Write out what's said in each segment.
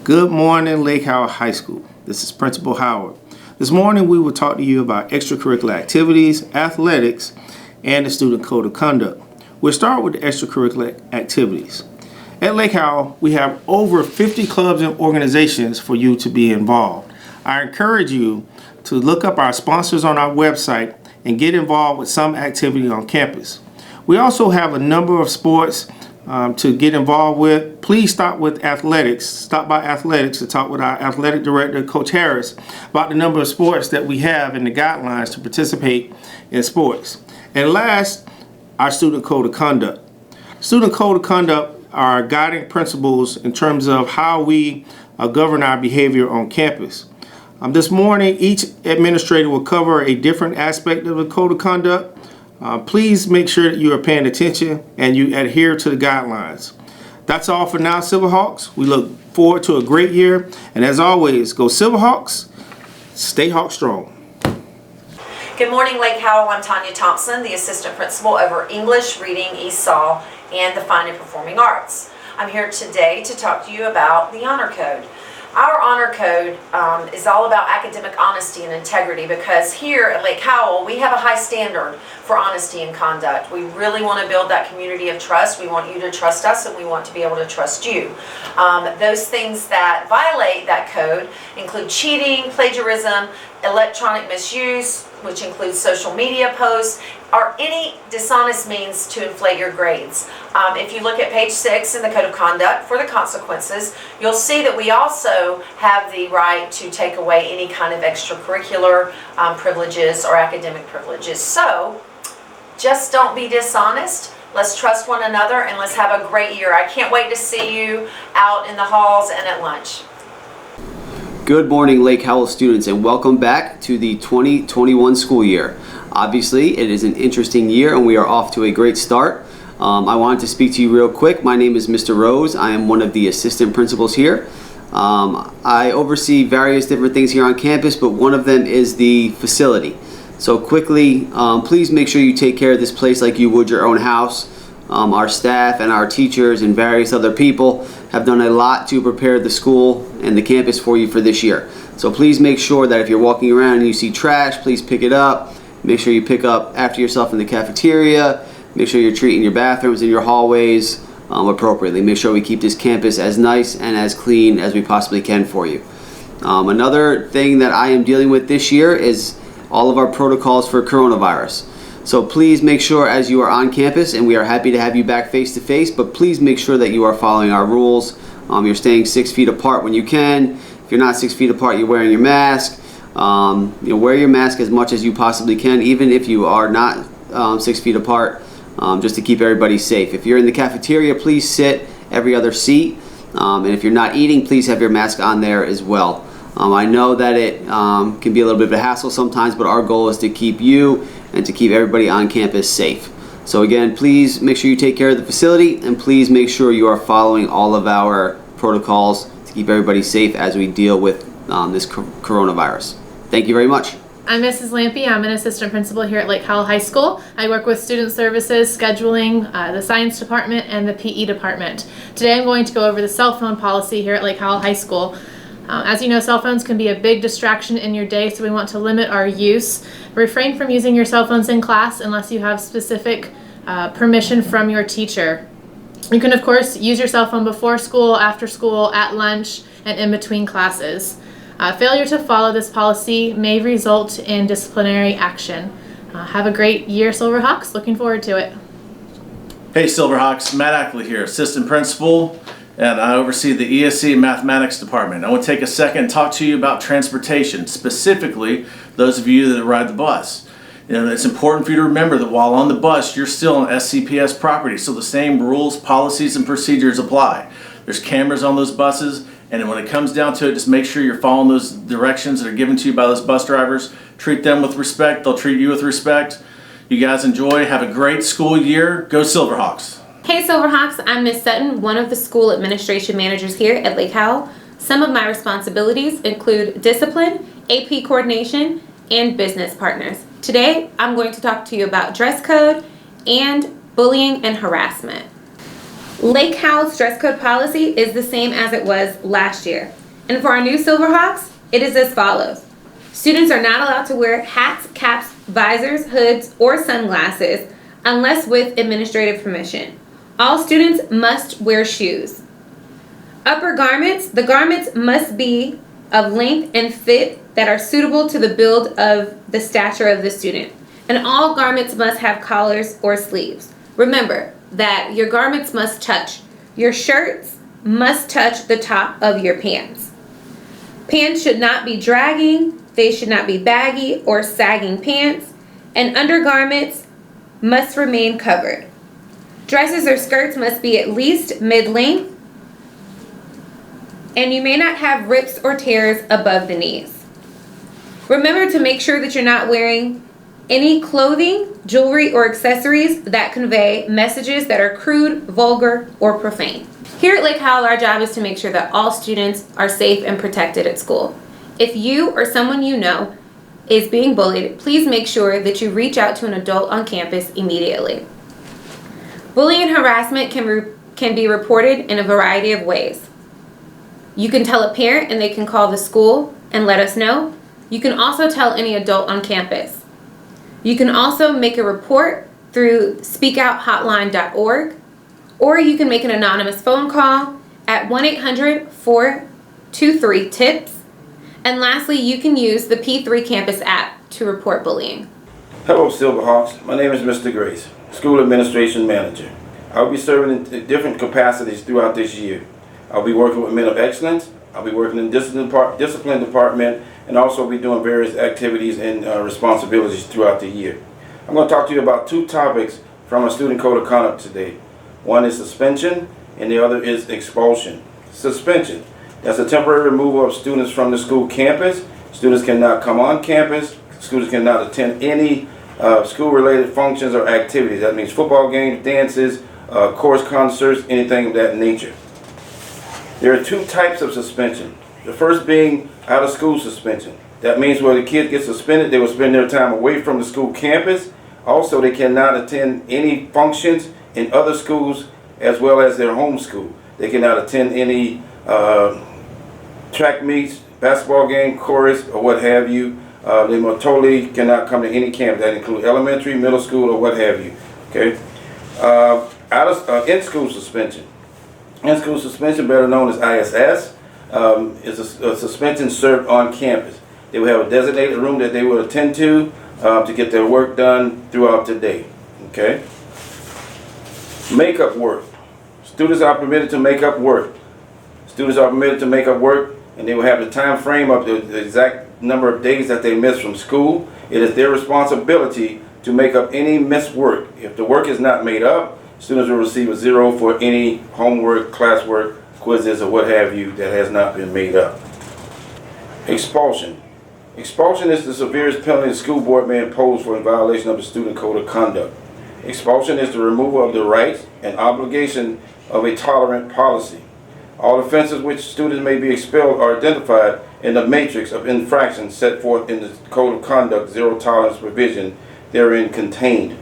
Good morning, Lake Howard High School. This is Principal Howard. This morning we will talk to you about extracurricular activities, athletics, and the student code of conduct. We'll start with the extracurricular activities. At Lake Howard, we have over 50 clubs and organizations for you to be involved. I encourage you to look up our sponsors on our website and get involved with some activity on campus. We also have a number of sports to get involved with. Please stop by athletics to talk with our athletic director, Coach Harris, about the number of sports that we have and the guidelines to participate in sports. And last, our student code of conduct. Student code of conduct are guiding principles in terms of how we govern our behavior on campus. This morning, each administrator will cover a different aspect of the code of conduct. Please make sure that you are paying attention and you adhere to the guidelines. That's all for now, Silverhawks. We look forward to a great year. And as always, go Silverhawks, stay Hawk strong. Good morning, Lake Howard. I'm Tanya Thompson, the assistant principal over English, Reading, ESOL, and the Fine and Performing Arts. I'm here today to talk to you about the Honor Code. Our Honor Code is all about academic honesty and integrity, because here at Lake Howell we have a high standard for honesty and conduct. We really want to build that community of trust. We want you to trust us, and we want to be able to trust you. Those things that violate that code include cheating, plagiarism, electronic misuse, which includes social media posts, or any dishonest means to inflate your grades. If you look at page 6 in the Code of Conduct for the consequences, you'll see that we also have the right to take away any kind of extracurricular privileges or academic privileges. So just don't be dishonest. Let's trust one another, and let's have a great year. I can't wait to see you out in the halls and at lunch. Good morning, Lake Howell students, and welcome back to the 2021 school year. Obviously, it is an interesting year and we are off to a great start. I wanted to speak to you real quick. My name is Mr. Rose. I am one of the assistant principals here. I oversee various different things here on campus, but one of them is the facility. So quickly, please make sure you take care of this place like you would your own house. Our staff and our teachers and various other people have done a lot to prepare the school and the campus for you for this year. So please make sure that if you're walking around and you see trash, please pick it up. Make sure you pick up after yourself in the cafeteria. Make sure you're treating your bathrooms and your hallways appropriately. Make sure we keep this campus as nice and as clean as we possibly can for you. Another thing that I am dealing with this year is all of our protocols for coronavirus. So please make sure as you are on campus, and we are happy to have you back face to face, but please make sure that you are following our rules. You're staying 6 feet apart when you can. If you're not 6 feet apart, you're wearing your mask. Wear your mask as much as you possibly can, even if you are not 6 feet apart, just to keep everybody safe. If you're in the cafeteria, please sit every other seat. And if you're not eating, please have your mask on there as well. I know that it can be a little bit of a hassle sometimes, but our goal is to keep you and to keep everybody on campus safe. So again, please make sure you take care of the facility, and please make sure you are following all of our protocols to keep everybody safe as we deal with this coronavirus. Thank you very much. I'm Mrs. Lampy. I'm an assistant principal here at Lake Howell High School. I work with student services, scheduling, the science department, and the PE department. Today I'm going to go over the cell phone policy here at Lake Howell High School. As you know, cell phones can be a big distraction in your day, so we want to limit our use. Refrain from using your cell phones in class unless you have specific permission from your teacher. You can, of course, use your cell phone before school, after school, at lunch, and in between classes. Failure to follow this policy may result in disciplinary action. Have a great year, Silverhawks. Looking forward to it. Hey Silverhawks, Matt Ackley here, assistant principal, and I oversee the ESC mathematics department. I want to take a second and talk to you about transportation, specifically those of you that ride the bus. It's important for you to remember that while on the bus, you're still on SCPS property, so the same rules, policies, and procedures apply. There's cameras on those buses, and when it comes down to it, just make sure you're following those directions that are given to you by those bus drivers. Treat them with respect. They'll treat you with respect. You guys enjoy. Have a great school year. Go Silverhawks. Hey Silverhawks, I'm Miss Sutton, one of the school administration managers here at Lake Howell. Some of my responsibilities include discipline, AP coordination, and business partners. Today, I'm going to talk to you about dress code and bullying and harassment. Lake Howell's dress code policy is the same as it was last year. And for our new Silverhawks, it is as follows. Students are not allowed to wear hats, caps, visors, hoods, or sunglasses unless with administrative permission. All students must wear shoes. Upper garments, the garments must be of length and fit that are suitable to the build of the stature of the student. And all garments must have collars or sleeves. Remember that your garments must touch. Your shirts must touch the top of your pants. Pants should not be dragging, they should not be baggy or sagging pants, and undergarments must remain covered. Dresses or skirts must be at least mid-length, and you may not have rips or tears above the knees. Remember to make sure that you're not wearing any clothing, jewelry, or accessories that convey messages that are crude, vulgar, or profane. Here at Lake Howell, our job is to make sure that all students are safe and protected at school. If you or someone you know is being bullied, please make sure that you reach out to an adult on campus immediately. Bullying and harassment can be reported in a variety of ways. You can tell a parent and they can call the school and let us know. You can also tell any adult on campus. You can also make a report through speakouthotline.org, or you can make an anonymous phone call at 1-800-423-TIPS. And lastly, you can use the P3 Campus app to report bullying. Hello, Silverhawks. My name is Mr. Grace, School Administration Manager. I'll be serving in different capacities throughout this year. I'll be working with Men of Excellence, I'll be working in discipline department, and also be doing various activities and responsibilities throughout the year. I'm going to talk to you about two topics from a student code of conduct today. One is suspension, and the other is expulsion. Suspension, that's a temporary removal of students from the school campus. Students cannot come on campus. Students cannot attend any school-related functions or activities. That means football games, dances, chorus concerts, anything of that nature. There are two types of suspension. The first being out-of-school suspension. That means when the kids get suspended, they will spend their time away from the school campus. Also, they cannot attend any functions in other schools as well as their home school. They cannot attend any track meets, basketball game, chorus, or what have you. They totally cannot come to any camp. That includes elementary, middle school, or what have you. Okay. In-school suspension. In-school suspension, better known as ISS, is a suspension served on campus. They will have a designated room that they will attend to get their work done throughout the day. Okay. Makeup work. Students are permitted to make up work. Students are permitted to make up work, and they will have the time frame of the exact number of days that they miss from school. It is their responsibility to make up any missed work. If the work is not made up, students will receive a 0 for any homework, classwork, quizzes, or what have you that has not been made up. Expulsion. Expulsion is the severest penalty the school board may impose for a violation of the student code of conduct. Expulsion is the removal of the rights and obligation of a tolerant policy. All offenses which students may be expelled are identified in the matrix of infractions set forth in the Code of Conduct Zero Tolerance provision therein contained.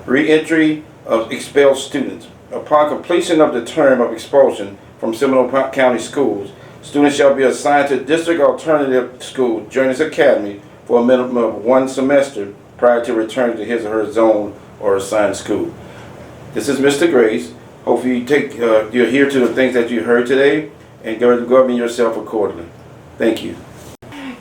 Re-entry of expelled students. Upon completion of the term of expulsion from Seminole County schools, students shall be assigned to District Alternative School, Journeys Academy, for a minimum of 1 semester prior to return to his or her zone or assigned school. This is Mr. Grace. Hopefully you adhere to the things that you heard today and govern yourself accordingly. Thank you.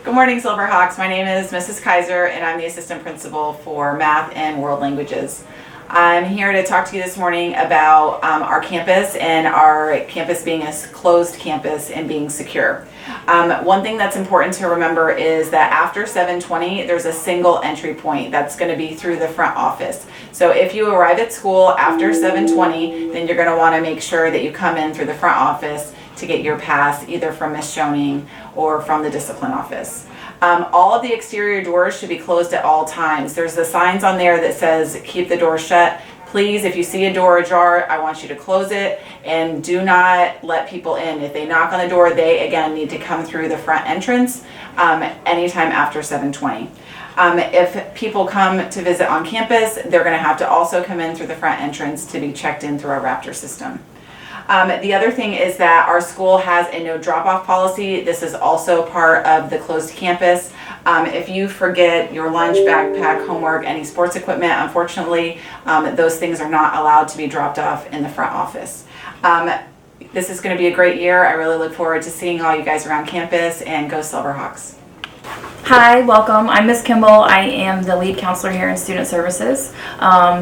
Good morning, Silverhawks. My name is Mrs. Kaiser, and I'm the assistant principal for math and world languages. I'm here to talk to you this morning about our campus and our campus being a closed campus and being secure. One thing that's important to remember is that after 7:20, there's a single entry point that's going to be through the front office. So if you arrive at school after 7:20, then you're going to want to make sure that you come in through the front office to get your pass, either from Ms. Schoening or from the discipline office. All of the exterior doors should be closed at all times. There's the signs on there that says keep the door shut. Please, if you see a door ajar, I want you to close it and do not let people in. If they knock on the door, they again need to come through the front entrance anytime after 7:20. If people come to visit on campus, they're going to have to also come in through the front entrance to be checked in through our Raptor system. The other thing is that our school has a no drop-off policy. This is also part of the closed campus. If you forget your lunch, backpack, homework, any sports equipment, unfortunately, those things are not allowed to be dropped off in the front office. This is going to be a great year. I really look forward to seeing all you guys around campus, and go Silverhawks. Hi, welcome. I'm Miss Kimball. I am the lead counselor here in Student Services.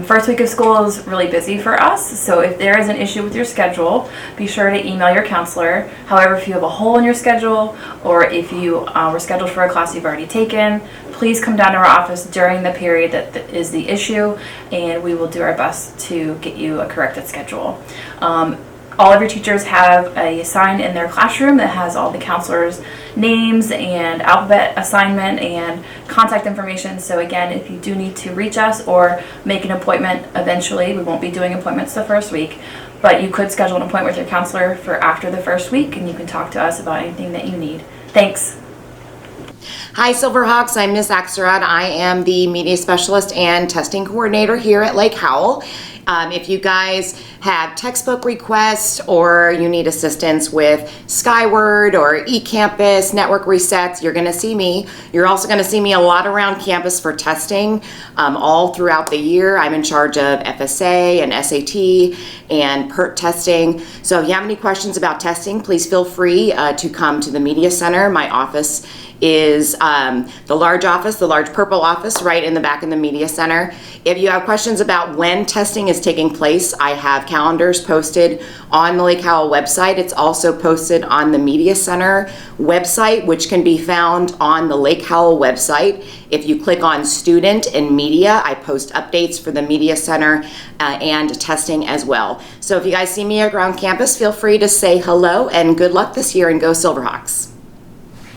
First week of school is really busy for us, so if there is an issue with your schedule, be sure to email your counselor. However, if you have a hole in your schedule, or if you were scheduled for a class you've already taken, please come down to our office during the period that is the issue, and we will do our best to get you a corrected schedule. All of your teachers have a sign in their classroom that has all the counselors' names and alphabet assignment and contact information. So again, if you do need to reach us or make an appointment eventually, we won't be doing appointments the first week, but you could schedule an appointment with your counselor for after the first week, and you can talk to us about anything that you need. Thanks. Hi Silverhawks, I'm Miss Axelrod. I am the media specialist and testing coordinator here at Lake Howell. If you guys have textbook requests or you need assistance with Skyward or eCampus, network resets, you're going to see me. You're also going to see me a lot around campus for testing all throughout the year. I'm in charge of FSA and SAT and PERT testing. So if you have any questions about testing, please feel free to come to the Media Center. My office is the large purple office right in the back of the Media Center. If you have questions about when testing is taking place, I have calendars posted on the Lake Howell website. It's also posted on the Media Center website, which can be found on the Lake Howell website. If you click on Student and Media, I post updates for the Media Center and testing as well. So if you guys see me around campus, feel free to say hello and good luck this year, and go Silverhawks.